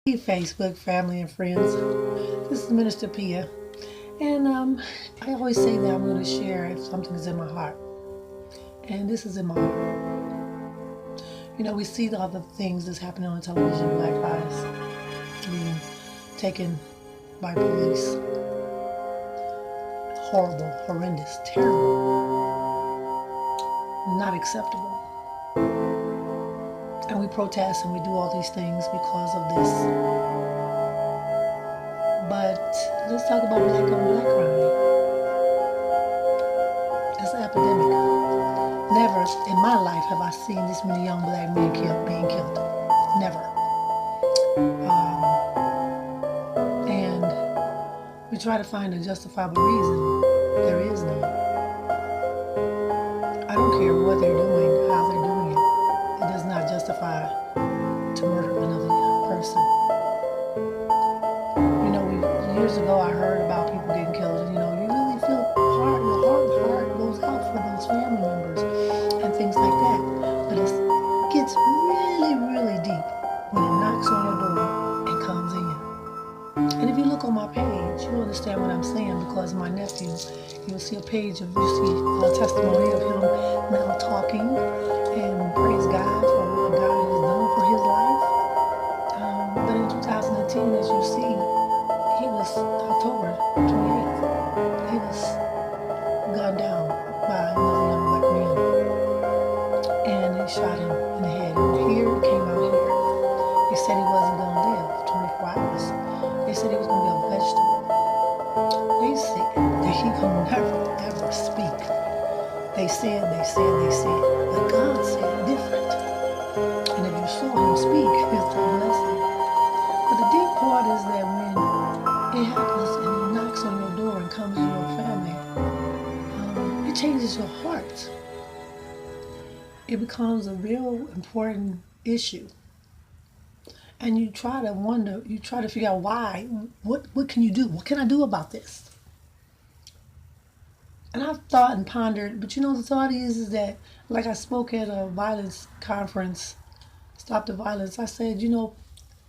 Hey, Facebook family and friends. This is Minister Pia, and I always say that I'm going to share if something is in my heart, and this is in my heart. You know, we see all the things that's happening on television, Black lives being taken by police, horrible, horrendous, terrible, not acceptable, and we protest and we do all these things because of this. But let's talk about black on black crime. It's an epidemic. Never in my life have I seen this many young black men being killed. Never. And we try to find a justifiable reason. There is none. I don't care what they're doing, how they're doing it. It does not justify to murder another person. You know, years ago I heard about people getting killed, and you really feel your heart goes out for those family members and things like that. But it gets really, really deep when it knocks on your door and comes in. And if you look on my page, you'll understand what I'm saying, because my nephew, you'll see a page of, you see a testimony of him now talking and praise God for what God has done for his life. But in 2010, as you see, he was October 28th. He was gunned down by another young black man, and they shot him in the head. And here it came out here. They said he wasn't going to live 24 hours. They said he was going to be a vegetable. They said that he could never ever speak. They said. But God said different. And if you saw him speak, it's a blessing. But the deep part is that when it happens and it knocks on your door and comes to your family, it changes your heart. It becomes a real important issue. And you try to wonder, you try to figure out why, what can you do? What can I do about this? And I've thought and pondered, but the thought is that, like I spoke at a violence conference, Stop the Violence, I said,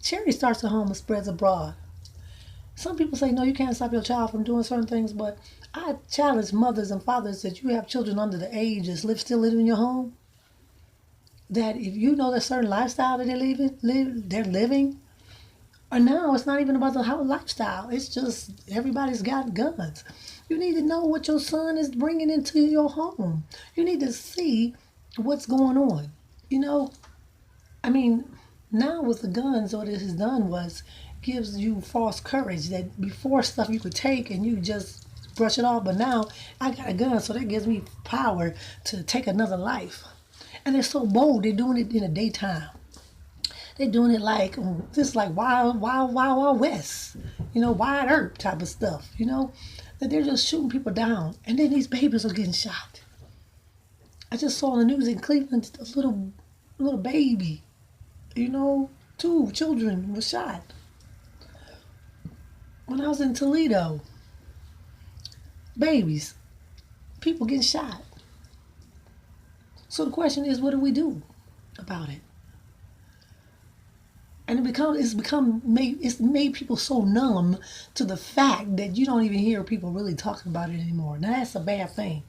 charity starts at home and spreads abroad. Some people say, no, you can't stop your child from doing certain things, but I challenge mothers and fathers that you have children under the age that still live in your home, that if you know the certain lifestyle that they're living, or now it's not even about the lifestyle, it's just everybody's got guns. You need to know what your son is bringing into your home. You need to see what's going on. Now with the guns, what it has done was gives you false courage, that before stuff you could take and you just brush it off, but now I got a gun, so that gives me power to take another life. And they're so bold, they're doing it in the daytime. They're doing it like this, like wild west, wide earth type of stuff, that they're just shooting people down, and then these babies are getting shot. I just saw on the news in Cleveland a little baby, 2 children were shot. When I was in Toledo, babies, people getting shot. So the question is, what do we do about it? And it's made people so numb to the fact that you don't even hear people really talking about it anymore. Now that's a bad thing.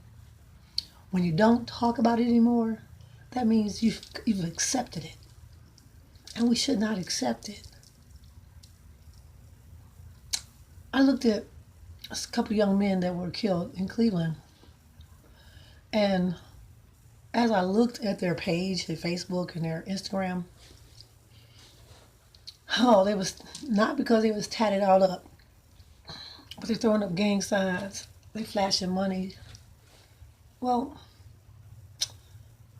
When you don't talk about it anymore, that means you've accepted it. And we should not accept it. I looked at a couple young men that were killed in Cleveland, and as I looked at their page, their Facebook and their Instagram, they was not because they was tatted all up, but they're throwing up gang signs, they flashing money. Well,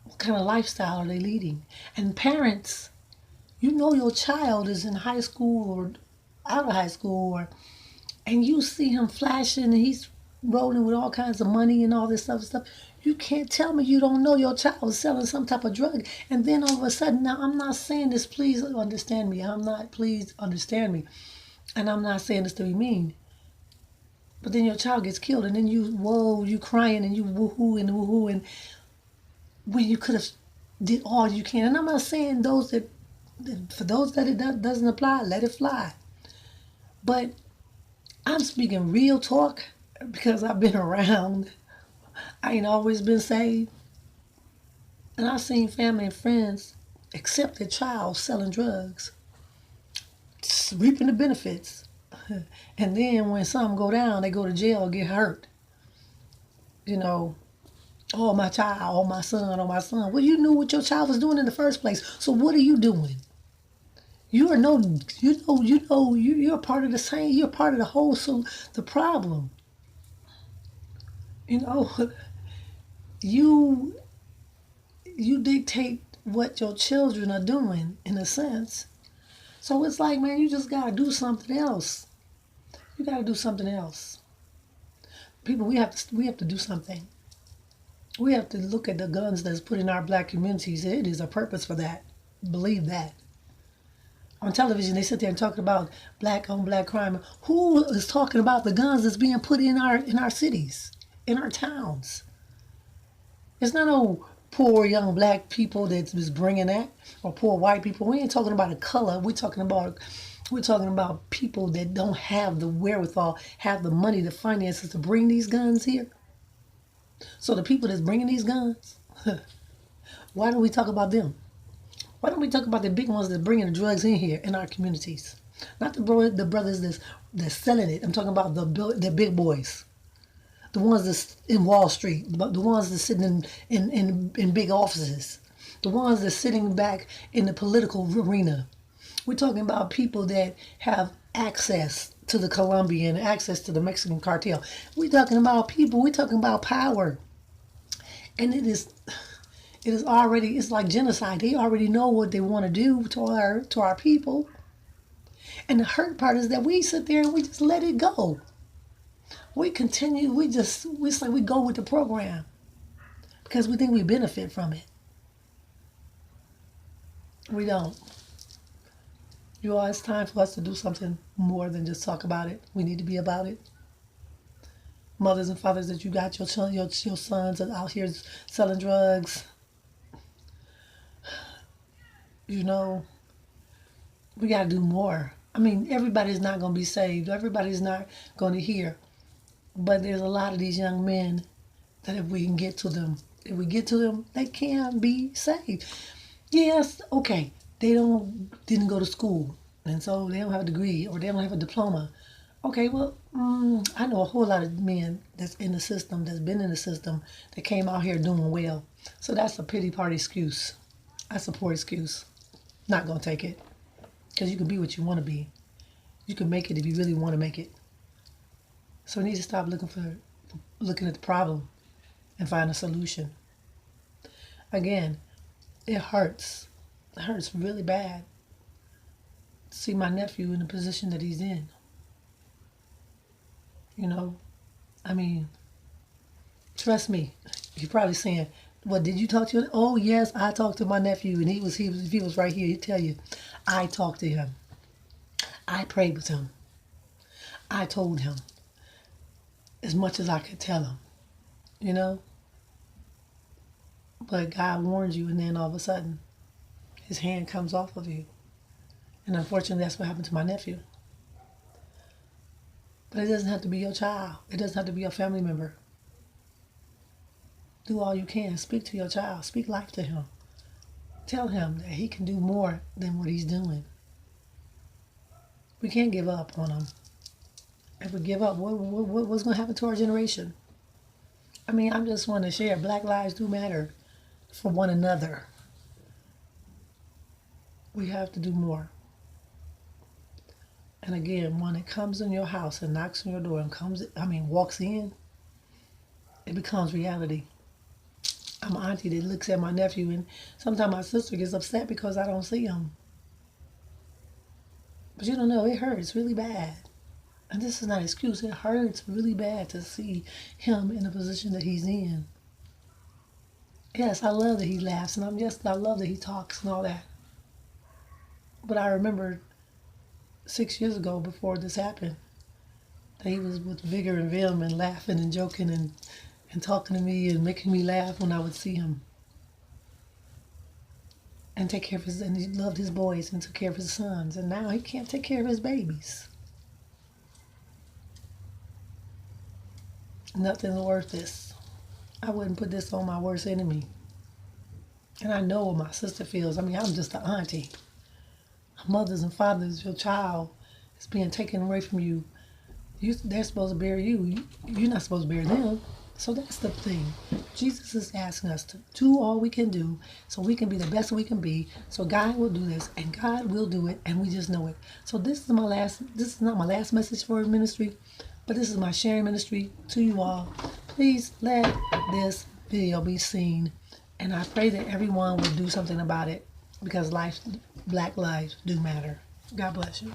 what kind of lifestyle are they leading? And parents, your child is in high school or out of high school, and you see him flashing and he's rolling with all kinds of money and all this other stuff. You can't tell me you don't know your child is selling some type of drug. And then all of a sudden, now I'm not saying this, please understand me. Please understand me. And I'm not saying this to be mean. But then your child gets killed, and then you crying and you woohoo and woohoo, and when you could have did all you can. And I'm not saying those that For those that doesn't apply, let it fly. But I'm speaking real talk because I've been around. I ain't always been saved. And I've seen family and friends accept their child selling drugs, reaping the benefits. And then when something go down, they go to jail or get hurt. You know, oh my child, oh my son, oh my son. Well, you knew what your child was doing in the first place. So what are you doing? You are no, you're part of the same. You're part of the whole, so the problem. You know, you you dictate what your children are doing in a sense. So it's like, man, you just gotta do something else. You gotta do something else. People, we have to do something. We have to look at the guns that's put in our black communities. It is a purpose for that. Believe that. On television, they sit there and talk about black on black crime. Who is talking about the guns that's being put in our cities, in our towns? It's not no poor young black people that's bringing that, or poor white people. We ain't talking about a color. We're talking about people that don't have the wherewithal, have the money, the finances to bring these guns here. So the people that's bringing these guns, why don't we talk about them? Why don't we talk about the big ones that bringing the drugs in here in our communities? Not the brothers that's selling it. I'm talking about the big boys, the ones that's in Wall Street, the ones that's sitting in big offices, the ones that's sitting back in the political arena. We're talking about people that have access to the Colombian, access to the Mexican cartel. We're talking about people. We're talking about power, and it is already, it's like genocide. They already know what they want to do to our people. And the hurt part is that we sit there and we just let it go. We continue, it's like we go with the program because we think we benefit from it. We don't. You all, it's time for us to do something more than just talk about it. We need to be about it. Mothers and fathers that you got your sons that out here selling drugs, you know, we got to do more. I mean, everybody's not going to be saved. Everybody's not going to hear. But there's a lot of these young men that if we can get to them, they can be saved. Yes, okay, they didn't go to school, and so they don't have a degree or they don't have a diploma. Okay, well, I know a whole lot of men that's in the system, that's been in the system, that came out here doing well. So that's a pity party excuse. That's a poor excuse. Not gonna take it, because you can be what you want to be. You can make it if you really want to make it. So we need to stop looking at the problem and find a solution. Again, it hurts. It hurts really bad to see my nephew in the position that he's in. You know, I mean, trust me. You're probably saying, "What did you talk to him?" Oh yes, I talked to my nephew, and he was if he was right here, he'd tell you, I talked to him. I prayed with him. I told him as much as I could tell him. You know, but God warns you, and then all of a sudden, His hand comes off of you, and unfortunately, that's what happened to my nephew. But it doesn't have to be your child. It doesn't have to be your family member. Do all you can. Speak to your child. Speak life to him. Tell him that he can do more than what he's doing. We can't give up on him. If we give up, what's going to happen to our generation? I mean, I just want to share. Black lives do matter for one another. We have to do more. And again, when it comes in your house and knocks on your door and walks in, it becomes reality. I'm an auntie that looks at my nephew, and sometimes my sister gets upset because I don't see him. But you don't know, it hurts really bad. And this is not an excuse. It hurts really bad to see him in the position that he's in. Yes, I love that he laughs, and I love that he talks and all that. But I remember 6 years ago, before this happened, that he was with vigor and vim and laughing and joking and talking to me and making me laugh when I would see him. and take care of his, and he loved his boys and took care of his sons, and now he can't take care of his babies. Nothing's worth this. I wouldn't put this on my worst enemy. And I know what my sister feels. I mean, I'm just an auntie. Mothers and fathers, your child is being taken away from you. They're supposed to bear you. You're not supposed to bear them. So that's the thing. Jesus is asking us to do all we can do so we can be the best we can be. So God will do this and God will do it, and we just know it. So this is not my last message for ministry, but this is my sharing ministry to you all. Please let this video be seen, and I pray that everyone will do something about it, because Black lives do matter. God bless you.